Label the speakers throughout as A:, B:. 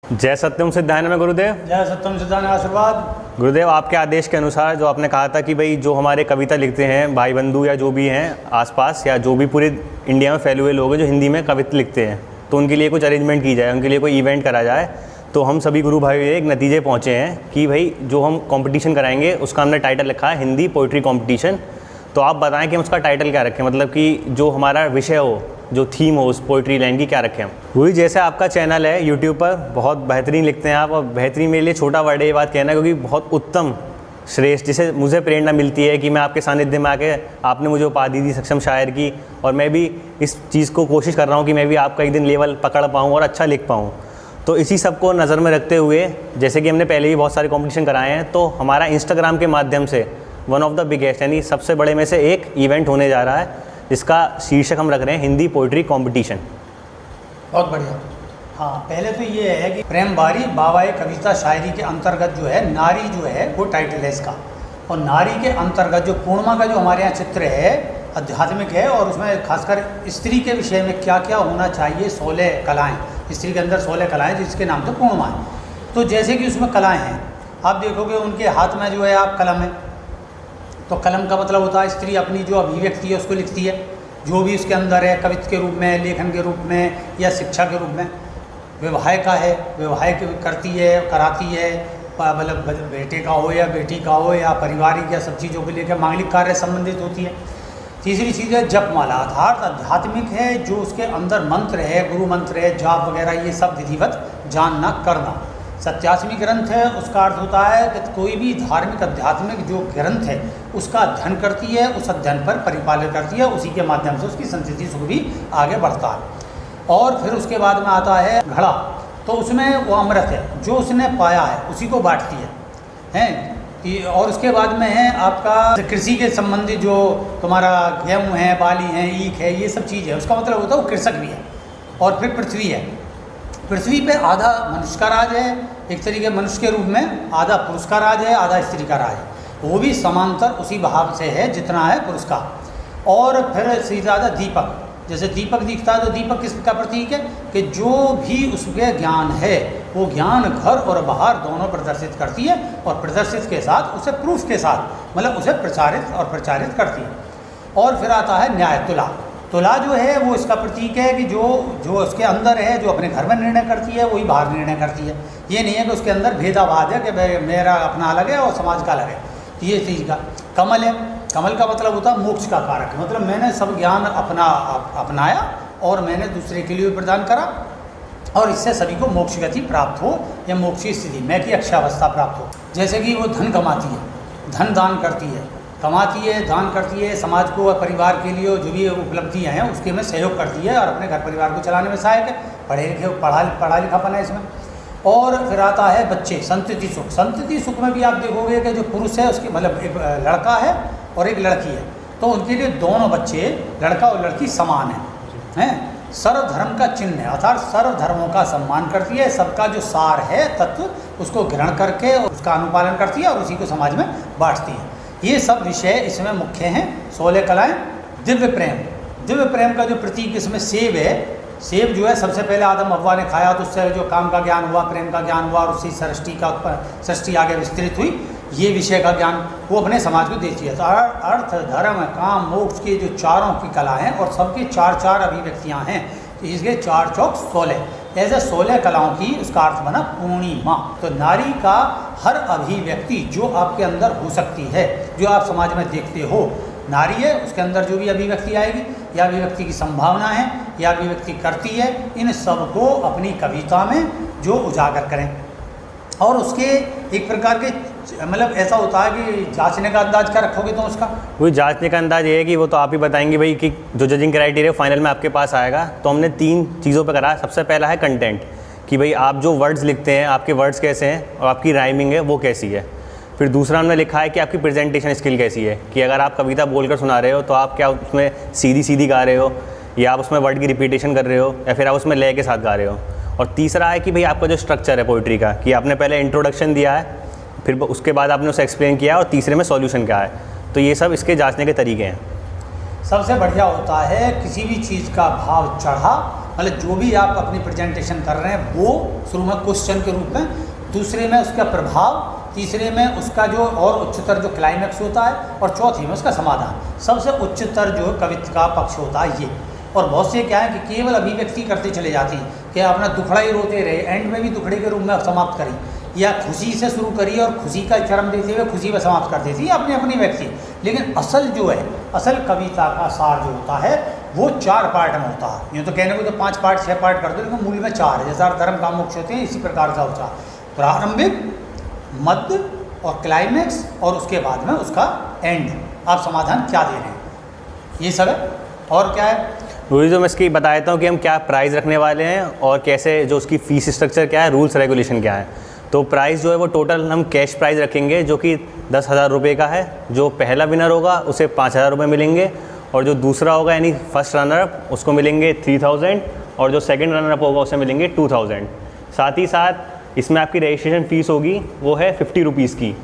A: जय सत्यम सिद्धाय में गुरुदेव।
B: जय सत्यम सिद्धाय आशीर्वाद।
A: गुरुदेव, आपके आदेश के अनुसार जो आपने कहा था कि भाई जो हमारे कविता लिखते हैं भाई बंधु या जो भी हैं आसपास या जो भी पूरे इंडिया में फैले हुए लोग हैं जो हिंदी में कविता लिखते हैं, तो उनके लिए कुछ अरेंजमेंट की जाए, उनके लिए कोई इवेंट करा जाए। तो हम सभी गुरु भाई एक नतीजे पहुँचे हैं कि भाई जो हम कॉम्पिटिशन कराएंगे उसका हमने टाइटल रखा है हिंदी पोइट्री कॉम्पिटिशन। तो आप बताएं कि हम उसका टाइटल क्या रखें, मतलब कि जो हमारा विषय हो, जो थीम हो उस पोइट्री लाइन की क्या रखें हम। वही जैसे आपका चैनल है यूट्यूब पर, बहुत बेहतरीन लिखते हैं आप, और बेहतरीन मेरे लिए छोटा वर्ड है ये बात कहना, क्योंकि बहुत उत्तम श्रेष्ठ, जिसे मुझे प्रेरणा मिलती है कि मैं आपके सानिध्य में आके आपने मुझे उपाधि दी सक्षम शायर की, और मैं भी इस चीज़ को कोशिश कर रहा हूँ कि मैं भी आपका एक दिन लेवल पकड़ पाऊँ और अच्छा लिख पाऊँ। तो इसी सब को नज़र में रखते हुए, जैसे कि हमने पहले भी बहुत सारे कॉम्पिटिशन कराए हैं, तो हमारा इंस्टाग्राम के माध्यम से वन ऑफ द बिगेस्ट यानी सबसे बड़े में से एक इवेंट होने जा रहा है, जिसका शीर्षक हम रख रहे हैं हिंदी पोइट्री कंपटीशन।
B: बहुत बढ़िया। हाँ, पहले तो ये है कि प्रेम बारी बाबाए कविता शायरी के अंतर्गत जो है नारी जो है वो टाइटल है इसका, और नारी के अंतर्गत जो पूर्णिमा का जो हमारे यहाँ चित्र है आध्यात्मिक है, और उसमें खासकर स्त्री के विषय में क्या क्या होना चाहिए, 16 कलाएँ, स्त्री के अंदर 16 कलाएँ जिसके नाम से पूर्णिमा है। तो जैसे कि उसमें कलाएँ हैं, आप देखोगे उनके हाथ में जो है आप कलम है, तो कलम का मतलब होता है स्त्री अपनी जो अभिव्यक्ति है उसको लिखती है, जो भी उसके अंदर है, कविता के रूप में, लेखन के रूप में या शिक्षा के रूप में। विवाह का है, विवाह करती है, कराती है, मतलब बेटे का हो या बेटी का हो या पारिवारिक या सब चीज़ों को लेकर मांगलिक कार्य संबंधित होती है। तीसरी चीज़ है जपमाला, अर्थात आध्यात्मिक है, जो उसके अंदर मंत्र है, गुरु मंत्र है, जाप वगैरह, ये सब विधिवत जानना करना। सत्यासमी ग्रंथ है, उसका अर्थ होता है कि कोई भी धार्मिक आध्यात्मिक जो ग्रंथ है उसका अध्ययन करती है, उस अध्ययन पर परिपालन करती है, उसी के माध्यम से उसकी संस्कृति सुख भी आगे बढ़ता है। और फिर उसके बाद में आता है घड़ा, तो उसमें वो अमृत है जो उसने पाया है उसी को बांटती है। और उसके बाद में है आपका कृषि के संबंधित जो तुम्हारा गेहूँ है, बाली है, ईख है, ये सब चीज़ है, उसका मतलब होता है वो कृषक भी है। और फिर पृथ्वी है, पृथ्वी पे आधा मनुष्य का राज है, एक तरीके मनुष्य के रूप में, आधा पुरुष का राज है, आधा स्त्री का राज है, वो भी समांतर उसी भाव से है जितना है पुरुष का। और फिर सीधा दीपक, जैसे दीपक दिखता है तो दीपक किसका प्रतीक है कि जो भी उसके ज्ञान है वो ज्ञान घर और बाहर दोनों प्रदर्शित करती है, और प्रदर्शित के साथ उसे प्रूफ के साथ मतलब उसे प्रचारित करती है। और फिर आता है न्याय, तुला। तुला जो है वो इसका प्रतीक है कि जो उसके अंदर है, जो अपने घर में निर्णय करती है वही बाहर निर्णय करती है। ये नहीं है कि उसके अंदर भेदाभाद है कि मेरा अपना अलग है और समाज का अलग है। ये चीज़ का कमल है, कमल का मतलब होता है मोक्ष का कारक, मतलब मैंने सब ज्ञान अपनाया और मैंने दूसरे के लिए प्रदान करा, और इससे सभी को मोक्ष गति प्राप्त हो या मोक्ष की स्थिति मैं की अक्षावस्था प्राप्त हो। जैसे कि वो धन कमाती है, धन दान करती है, कमाती है, दान करती है, समाज को और परिवार के लिए जो भी उपलब्धियाँ हैं उसके में सहयोग करती है, और अपने घर परिवार को चलाने में सहायक है, पढ़ा लिखापन है इसमें। और फिर आता है बच्चे, संतति सुख। संतति सुख में भी आप देखोगे कि जो पुरुष है उसके मतलब एक लड़का है और एक लड़की है, तो उनके लिए दोनों बच्चे, लड़का और लड़की समान हैं। सर्वधर्म का चिन्ह है, अर्थात सर्वधर्मों का सम्मान करती है, सबका जो सार है तत्व उसको ग्रहण करके उसका अनुपालन करती है और उसी को समाज में बांटती है। ये सब विषय इसमें मुख्य हैं। 16 कलाएँ। दिव्य प्रेम, दिव्य प्रेम का जो प्रतीक इसमें सेब है, सेब जो है सबसे पहले आदम हव्वा ने खाया तो उससे जो काम का ज्ञान हुआ, प्रेम का ज्ञान हुआ, और उसी सृष्टि आगे विस्तृत हुई, ये विषय का ज्ञान वो अपने समाज को देती है। तो अर्थ, धर्म, काम, मोक्ष के जो चारों की कला हैं और सबकी 4 अभिव्यक्तियाँ हैं, तो इसके 4 चौक 16, ऐसे 16 कलाओं की उसका अर्थ बना पूर्णिमा। तो नारी का हर अभिव्यक्ति जो आपके अंदर हो सकती है, जो आप समाज में देखते हो, नारी है उसके अंदर जो भी अभिव्यक्ति आएगी या अभिव्यक्ति की संभावना है या अभिव्यक्ति करती है, इन सब को अपनी कविता में जो उजागर करें। और उसके एक प्रकार के मतलब ऐसा होता है कि जांचने का अंदाज क्या रखोगे तो उसका
A: वही जांचने का अंदाज ये है कि वो तो आप ही बताएंगे भाई कि जो जजिंग क्राइटेरिया फाइनल में आपके पास आएगा। तो हमने 3 चीज़ों पे करा। सबसे पहला है कंटेंट, कि भाई आप जो वर्ड्स लिखते हैं आपके वर्ड्स कैसे हैं और आपकी राइमिंग है वो कैसी है। फिर दूसरा हमने लिखा है कि आपकी प्रेजेंटेशन स्किल कैसी है, कि अगर आप कविता बोलकर सुना रहे हो तो आप क्या उसमें सीधी गा रहे हो, या आप उसमें वर्ड की रिपीटेशन कर रहे हो, या फिर आप उसमें लय के साथ गा रहे हो। और तीसरा है कि भाई आपका जो स्ट्रक्चर है पोइट्री का, कि आपने पहले इंट्रोडक्शन दिया है, फिर उसके बाद आपने उसे एक्सप्लेन किया, और तीसरे में सॉल्यूशन क्या है। तो ये सब इसके जांचने के तरीके हैं।
B: सबसे बढ़िया होता है किसी भी चीज़ का भाव चढ़ा, मतलब जो भी आप अपनी प्रेजेंटेशन कर रहे हैं वो शुरू में क्वेश्चन के रूप में, दूसरे में उसका प्रभाव, तीसरे में उसका जो और उच्चतर जो क्लाइमैक्स होता है, और चौथी में उसका समाधान। सबसे उच्चतर जो कविता का पक्ष होता है ये। और बहुत से क्या है कि केवल अभिव्यक्ति करते चले जाते हैं कि अपना दुखड़ा ही रोते रहे, एंड में भी दुखड़े के रूप में समाप्त करी, या खुशी से शुरू करी और खुशी का चरम देते हुए खुशी में समाप्त कर देती है अपनी अपनी व्यक्ति। लेकिन असल जो है, असल कविता का सार जो होता है वो 4 पार्ट में होता है। यूँ तो कहने को तो 5 पार्ट 6 पार्ट कर दो, लेकिन मूल में 4 है। जैसा धर्म का मोक्ष होते हैं इसी प्रकार का होता है, प्रारंभिक, मध्य और क्लाइमैक्स, और उसके बाद में उसका एंड। आप समाधान क्या दे रहे हैं, ये सब है। और क्या है
A: गुरुजी, तो मैं इसकी बता देता हूँ कि हम क्या प्राइस रखने वाले हैं और कैसे, जो उसकी फ़ीस स्ट्रक्चर क्या है, रूल्स रेगुलेशन क्या है। तो प्राइस जो है वो टोटल हम कैश प्राइस रखेंगे जो कि 10,000 रुपये का है। जो पहला विनर होगा उसे 5,000 रुपये मिलेंगे, और जो दूसरा होगा यानी फर्स्ट रनर अप उसको मिलेंगे 3,000, और जो सेकंड रनर अप होगा उसे मिलेंगे 2,000। साथ ही साथ इसमें आपकी रजिस्ट्रेशन फ़ीस होगी वो है 50 रुपीज़ की।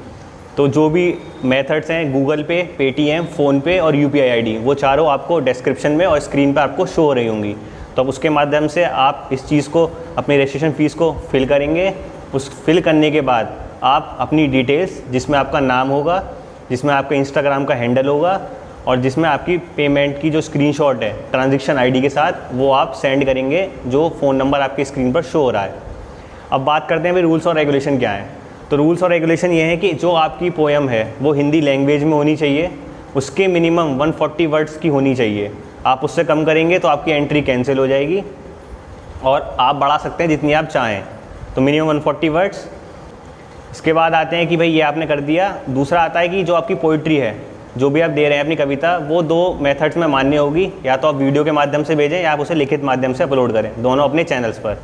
A: तो जो भी मेथड्स हैं, गूगल पे, पेटीएम, फ़ोनपे और UPI ID, वो चारों आपको डिस्क्रिप्शन में और स्क्रीन पर आपको शो हो रही होंगी। तो अब उसके माध्यम से आप इस चीज़ को, अपनी रजिस्ट्रेशन फ़ीस को फिल करेंगे। उस फिल करने के बाद आप अपनी डिटेल्स, जिसमें आपका नाम होगा, जिसमें आपका इंस्टाग्राम का हैंडल होगा, और जिसमें आपकी पेमेंट की जो स्क्रीनशॉट है ट्रांजैक्शन ID के साथ, वो आप सेंड करेंगे जो फ़ोन नंबर आपकी स्क्रीन पर शो हो रहा है। अब बात करते हैं भाई रूल्स और रेगुलेशन क्या है। तो रूल्स और रेगुलेशन ये है कि जो आपकी पोएम है वो हिंदी लैंग्वेज में होनी चाहिए, उसके मिनिमम 140 वर्ड्स की होनी चाहिए। आप उससे कम करेंगे तो आपकी एंट्री कैंसिल हो जाएगी, और आप बढ़ा सकते हैं जितनी आप चाहें। तो मिनिमम 140 वर्ड्स। इसके बाद आते हैं कि भाई ये आपने कर दिया। दूसरा आता है कि जो आपकी पोइट्री है, जो भी आप दे रहे हैं अपनी कविता, वो 2 मेथड्स में मान्य होगी। या तो आप वीडियो के माध्यम से भेजें या आप उसे लिखित माध्यम से अपलोड करें, दोनों अपने चैनल्स पर।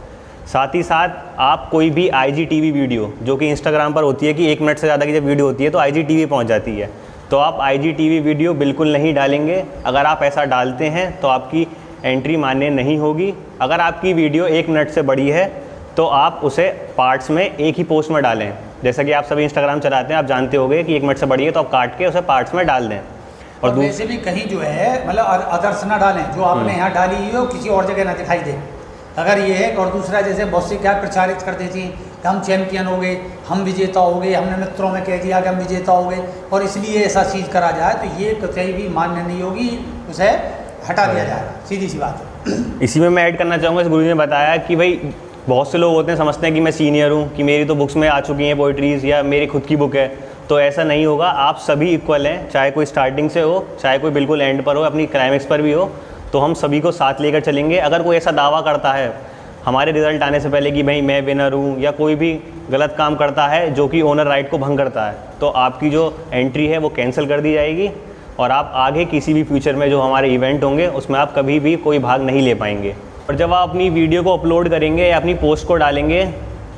A: साथ ही साथ आप कोई भी IGTV वीडियो, जो कि इंस्टाग्राम पर होती है कि 1 मिनट से ज़्यादा की जब वीडियो होती है तो IGTV पहुंच जाती है, तो आप IGTV वीडियो बिल्कुल नहीं डालेंगे। अगर आप ऐसा डालते हैं तो आपकी एंट्री मान्य नहीं होगी। अगर आपकी वीडियो 1 मिनट से बड़ी है तो आप उसे पार्ट्स में एक ही पोस्ट में डालें। जैसा कि आप सभी इंस्टाग्राम चलाते हैं, आप जानते होंगे कि 1 मिनट से बड़ी है तो आप काट के उसे पार्ट्स में डाल दें।
B: और वैसे भी कहीं जो है मतलब अदर्स ना डालें, जो आपने यहाँ डाली हो किसी और जगह ना दिखाई दे। अगर ये है, और दूसरा जैसे बहुत से क्या प्रचारित कर देती हैं कि हम चैंपियन हो गए, हम विजेता हो गए, हमने मित्रों में कह दिया कि हम विजेता हो गए, और इसलिए ऐसा चीज़ करा जाए, तो ये कहीं भी मान्य नहीं होगी, उसे हटा दिया जाएगा, सीधी सी बात है।
A: इसी में मैं ऐड करना चाहूँगा, गुरु जी ने बताया कि भाई बहुत से लोग होते हैं, समझते हैं कि मैं सीनियर हूँ, कि मेरी तो बुक्स में आ चुकी हैं पोइट्रीज़, या मेरी खुद की बुक है। तो ऐसा नहीं होगा, आप सभी इक्वल हैं, चाहे कोई स्टार्टिंग से हो, चाहे कोई बिल्कुल एंड पर हो, अपनी क्लाइमैक्स पर भी हो, तो हम सभी को साथ लेकर चलेंगे। अगर कोई ऐसा दावा करता है हमारे रिज़ल्ट आने से पहले कि भाई मैं विनर हूँ, या कोई भी गलत काम करता है जो कि ओनर राइट को भंग करता है, तो आपकी जो एंट्री है वो कैंसिल कर दी जाएगी, और आप आगे किसी भी फ्यूचर में जो हमारे इवेंट होंगे उसमें आप कभी भी कोई भाग नहीं ले पाएंगे। और जब आप अपनी वीडियो को अपलोड करेंगे या अपनी पोस्ट को डालेंगे,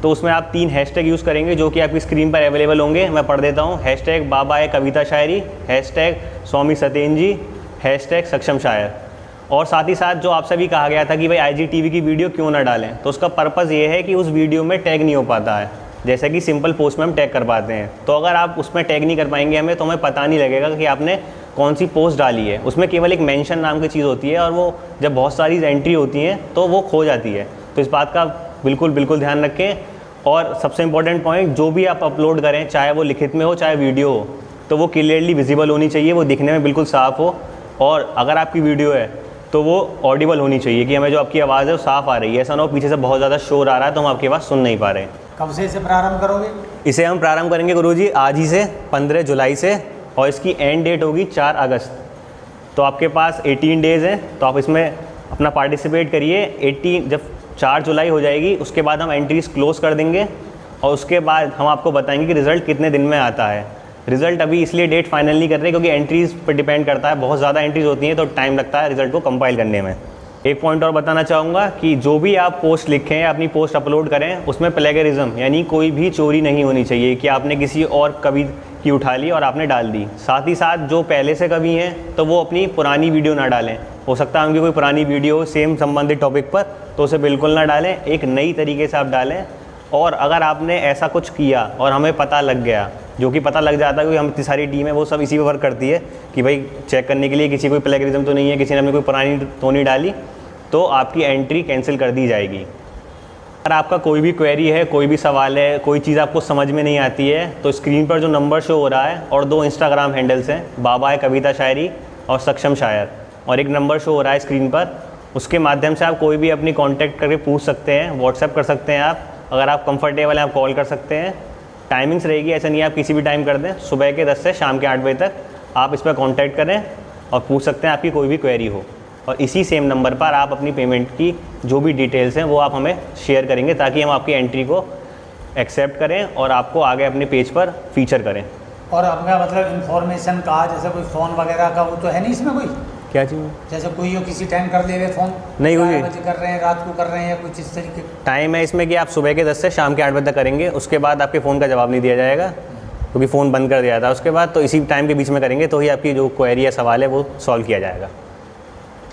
A: तो उसमें आप 3 हैशटैग यूज़ करेंगे जो कि आपकी स्क्रीन पर अवेलेबल होंगे। मैं पढ़ देता हूँ। हैशटैग बाबा ए कविता शायरी, हैशटैग स्वामी सत्येन जी, हैशटैग सक्षम शायर। और साथ ही साथ जो आपसे भी कहा गया था कि भाई IGTV की वीडियो क्यों ना डालें, तो उसका पर्पज़ ये है कि उस वीडियो में टैग नहीं हो पाता है, जैसे कि सिंपल पोस्ट में हम टैग कर पाते हैं। तो अगर आप उसमें टैग नहीं कर पाएंगे हमें, तो हमें पता नहीं लगेगा कि आपने कौन सी पोस्ट डाली है। उसमें केवल एक मेंशन नाम की चीज़ होती है, और वो जब बहुत सारी एंट्री होती हैं तो वो खो जाती है। तो इस बात का बिल्कुल ध्यान रखें। और सबसे इम्पॉर्टेंट पॉइंट, जो भी आप अपलोड करें, चाहे वो लिखित में हो चाहे वीडियो हो, तो वो क्लियरली विजिबल होनी चाहिए, वो दिखने में बिल्कुल साफ़ हो। और अगर आपकी वीडियो है तो वो ऑडिबल होनी चाहिए, कि हमें जो आपकी आवाज़ है वो साफ़ आ रही है। ऐसा ना हो पीछे से बहुत ज़्यादा शोर आ रहा है तो हम आपकी आवाज़ सुन नहीं पा रहे हैं।
B: कब से इसे प्रारंभ करोगे?
A: इसे हम प्रारंभ करेंगे गुरुजी आज ही से, 15 जुलाई से, और इसकी एंड डेट होगी 4 अगस्त। तो आपके पास 18 डेज़ हैं, तो आप इसमें अपना पार्टिसिपेट करिए। 18 जब 4 जुलाई हो जाएगी उसके बाद हम एंट्रीज़ क्लोज़ कर देंगे, और उसके बाद हम आपको बताएंगे कि रिज़ल्ट कितने दिन में आता है। रिज़ल्ट अभी इसलिए डेट फाइनल नहीं कर रहे क्योंकि एंट्रीज़ पर डिपेंड करता है, बहुत ज़्यादा एंट्रीज़ होती हैं तो टाइम लगता है रिज़ल्ट को कंपाइल करने में। एक पॉइंट और बताना चाहूँगा कि जो भी आप पोस्ट लिखें या अपनी पोस्ट अपलोड करें, उसमें प्लेगरिज्म यानी कोई भी चोरी नहीं होनी चाहिए, कि आपने किसी और कवि की उठा ली और आपने डाल दी। साथ ही साथ जो पहले से कवि हैं तो वो अपनी पुरानी वीडियो ना डालें। हो सकता है उनकी कोई पुरानी वीडियो सेम संबंधित टॉपिक पर, तो उसे बिल्कुल ना डालें, एक नई तरीके से आप डालें। और अगर आपने ऐसा कुछ किया और हमें पता लग गया जो कि पता लग जाता है कि हम इतनी सारी टीम है वो सब इसी पे वर्क करती है कि भाई चेक करने के लिए किसी कोई प्लेगरिज्म तो नहीं है, किसी ने अपनी कोई पुरानी तो नहीं डाली, तो आपकी एंट्री कैंसिल कर दी जाएगी। अगर आपका कोई भी क्वेरी है, कोई भी सवाल है, कोई चीज़ आपको समझ में नहीं आती है, तो स्क्रीन पर जो नंबर शो हो रहा है और 2 इंस्टाग्राम हैंडल्स हैं, बाबा है कविता शायरी और सक्षम शायर, और एक नंबर शो हो रहा है स्क्रीन पर, उसके माध्यम से आप कोई भी अपनी कांटेक्ट करके पूछ सकते हैं, व्हाट्सएप कर सकते हैं आप। अगर आप कंफर्टेबल हैं आप कॉल कर सकते हैं। टाइमिंग्स रहेगी, ऐसा नहीं है आप किसी भी टाइम कर दें, सुबह के 10 से शाम के 8 बजे तक आप इस पर कांटेक्ट करें और पूछ सकते हैं आपकी कोई भी क्वेरी हो। और इसी सेम नंबर पर आप अपनी पेमेंट की जो भी डिटेल्स हैं वो आप हमें शेयर करेंगे, ताकि हम आपकी एंट्री को एक्सेप्ट करें और आपको आगे अपने पेज पर फीचर करें।
B: और आपका मतलब इन्फॉर्मेशन का जैसे कोई फ़ोन वगैरह का वो तो है नहीं इसमें कोई?
A: क्या चीज़?
B: जैसे कोई हो किसी टाइम कर ले फ़ोन
A: नहीं होगी,
B: बजे कर रहे हैं, रात को कर रहे हैं, या कुछ इस तरीके?
A: टाइम है इसमें कि आप सुबह के 10 से शाम के 8 बजे तक करेंगे, उसके बाद आपके फ़ोन का जवाब नहीं दिया जाएगा क्योंकि फ़ोन बंद कर दिया था उसके बाद। तो इसी टाइम के बीच में करेंगे तो ही आपकी जो क्वेरी या सवाल है वो सॉल्व किया जाएगा।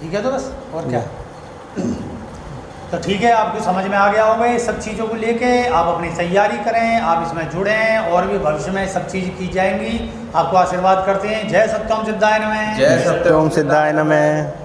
B: ठीक है, तो बस और क्या। तो ठीक है, आपको समझ में आ गया होगा ये सब चीज़ों को लेके। आप अपनी तैयारी करें, आप इसमें जुड़ें, और भी भविष्य में सब चीज़ की जाएंगी। आपको आशीर्वाद करते हैं। जय सत्यम सिद्धाय नमः।
A: जय सत्यम सिद्धाय नमः।